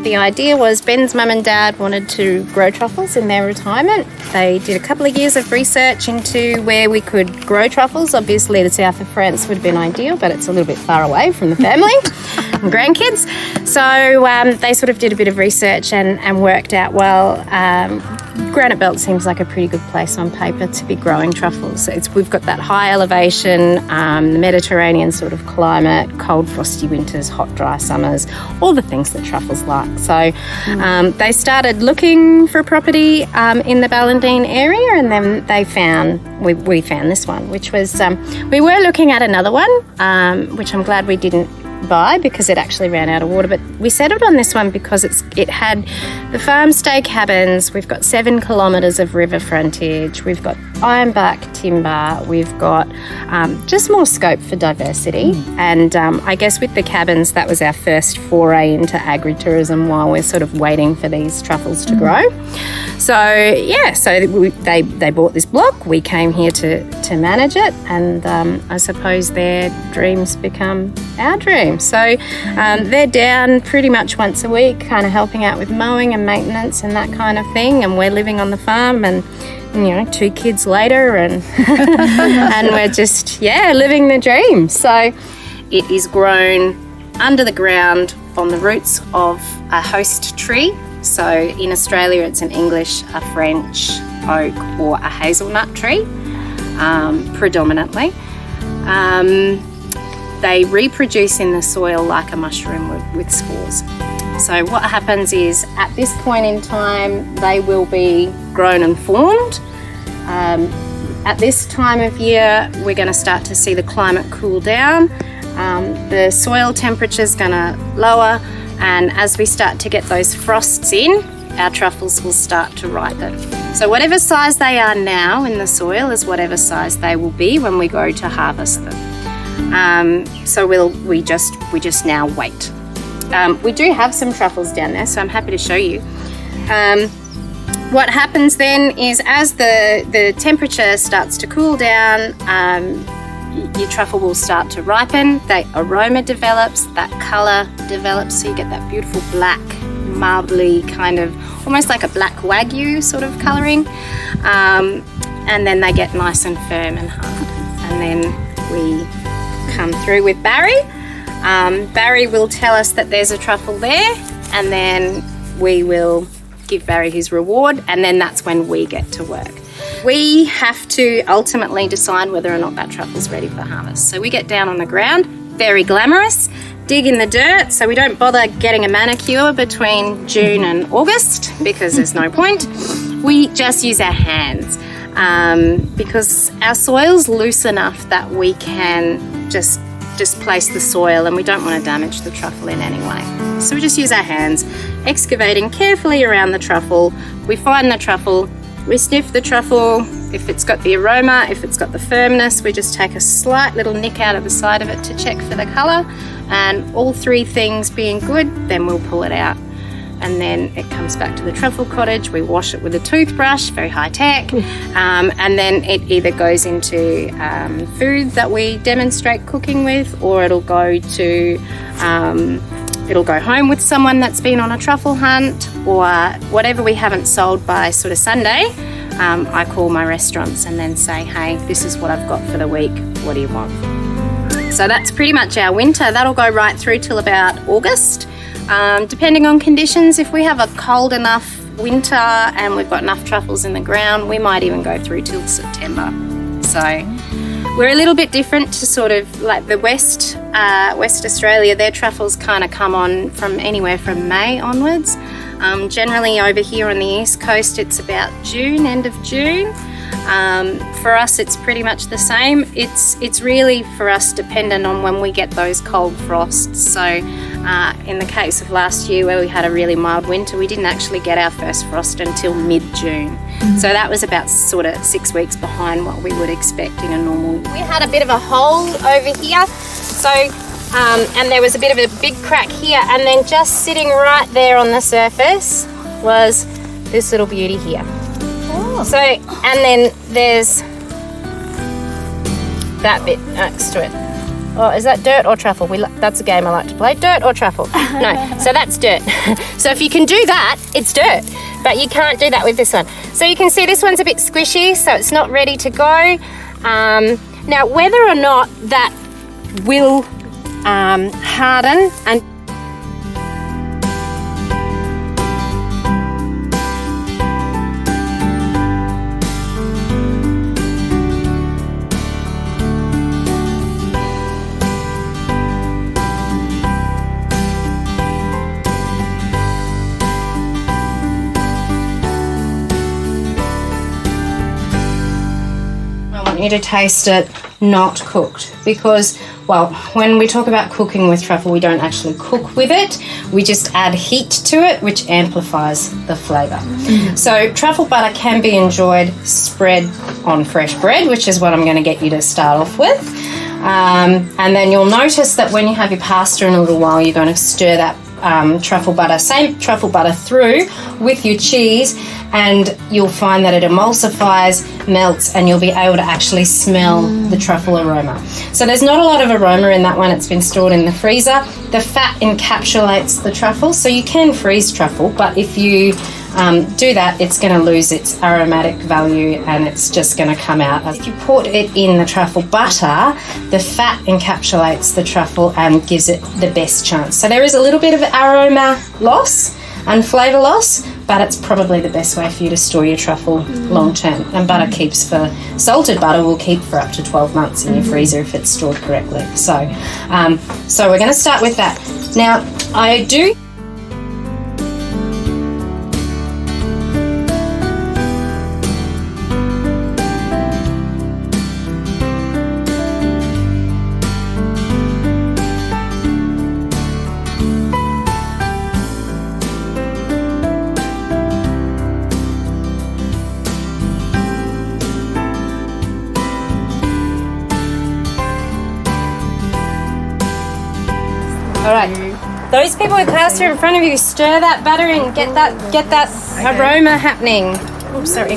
the idea was Ben's mum and dad wanted to grow truffles in their retirement. They did a couple of years of research into where we could grow truffles. Obviously, the south of France would have been ideal, but it's a little bit far away from the family and grandkids. So they sort of did a bit of research and worked out, well, Granite Belt seems like a pretty good place on paper to be growing truffles. We've got that high elevation, the Mediterranean sort of climate, cold frosty winters, hot dry summers, all the things that truffles like. So they started looking for a property in the Ballindine area, and then they found, we found this one, which was, we were looking at another one, which I'm glad we didn't buy because it actually ran out of water, but we settled on this one because it had the farm stay cabins. We've got 7 kilometres of river frontage, we've got ironbark timber, we've got just more scope for diversity. And I guess with the cabins, that was our first foray into agritourism while we're sort of waiting for these truffles to grow. So yeah, they bought this block, we came here to manage it, and I suppose their dreams become our dreams. So they're down pretty much once a week, kind of helping out with mowing and maintenance and that kind of thing, and we're living on the farm, and 2 kids later, and and we're just living the dream. So it is grown under the ground on the roots of a host tree. So in Australia it's an English, a French oak, or a hazelnut tree, predominantly. They reproduce in the soil like a mushroom with spores. So what happens is, at this point in time, they will be grown and formed. At this time of year, we're going to start to see the climate cool down. The soil temperature is going to lower, and as we start to get those frosts in, our truffles will start to ripen. So whatever size they are now in the soil is whatever size they will be when we go to harvest them. So we just now wait. We do have some truffles down there, so I'm happy to show you. What happens then is, as the temperature starts to cool down, your truffle will start to ripen. The aroma develops, that colour develops, so you get that beautiful black, marbly kind of, almost like a black Wagyu sort of colouring. And then they get nice and firm and hard. And then we come through with Barry. Barry will tell us that there's a truffle there, and then we will give Barry his reward, and then that's when we get to work. We have to ultimately decide whether or not that truffle's ready for harvest. So we get down on the ground, very glamorous, dig in the dirt, so we don't bother getting a manicure between June and August because there's no point. We just use our hands. Because our soil's loose enough that we can just displace the soil, and we don't want to damage the truffle in any way. So we just use our hands, excavating carefully around the truffle. We find the truffle, we sniff the truffle. If it's got the aroma, if it's got the firmness, we just take a slight little nick out of the side of it to check for the colour, and all 3 things being good, then we'll pull it out. And then it comes back to the truffle cottage. We wash it with a toothbrush, very high tech, and then it either goes into food that we demonstrate cooking with, or it'll go home with someone that's been on a truffle hunt, or whatever we haven't sold by sort of Sunday. I call my restaurants and then say, hey, this is what I've got for the week. What do you want? So that's pretty much our winter. That'll go right through till about August. Depending on conditions, if we have a cold enough winter and we've got enough truffles in the ground, we might even go through till September. So we're a little bit different to sort of like the West Australia. Their truffles kind of come on from anywhere from May onwards. Generally over here on the East Coast, it's about June, end of June. For us, it's pretty much the same. It's really, for us, dependent on when we get those cold frosts. So in the case of last year, where we had a really mild winter, we didn't actually get our first frost until mid-June. So that was about sort of 6 weeks behind what we would expect in a normal. We had a bit of a hole over here, so and there was a bit of a big crack here, and then just sitting right there on the surface was this little beauty here. So, and then there's that bit next to it. Oh, is that dirt or truffle? That's a game I like to play. Dirt or truffle? No, so that's dirt. So if you can do that, it's dirt, but you can't do that with this one. So you can see this one's a bit squishy, so it's not ready to go. Now, whether or not that will harden and you to taste it not cooked, because, well, when we talk about cooking with truffle, we don't actually cook with it, we just add heat to it, which amplifies the flavour. So truffle butter can be enjoyed spread on fresh bread, which is what I'm going to get you to start off with, and then you'll notice that when you have your pasta in a little while, you're going to stir that same truffle butter through with your cheese, and you'll find that it emulsifies, melts, and you'll be able to actually smell the truffle aroma. So there's not a lot of aroma in that one. It's been stored in the freezer. The fat encapsulates the truffle, so you can freeze truffle, but if you do that, it's going to lose its aromatic value and it's just going to come out. If you put it in the truffle butter, the fat encapsulates the truffle and gives it the best chance. So there is a little bit of aroma loss and flavour loss, but it's probably the best way for you to store your truffle long term. And butter keeps salted butter will keep for up to 12 months in your freezer if it's stored correctly. So we're going to start with that. Now, I do All right, those people with pasta in front of you, stir that butter and get that aroma happening. Oh, sorry.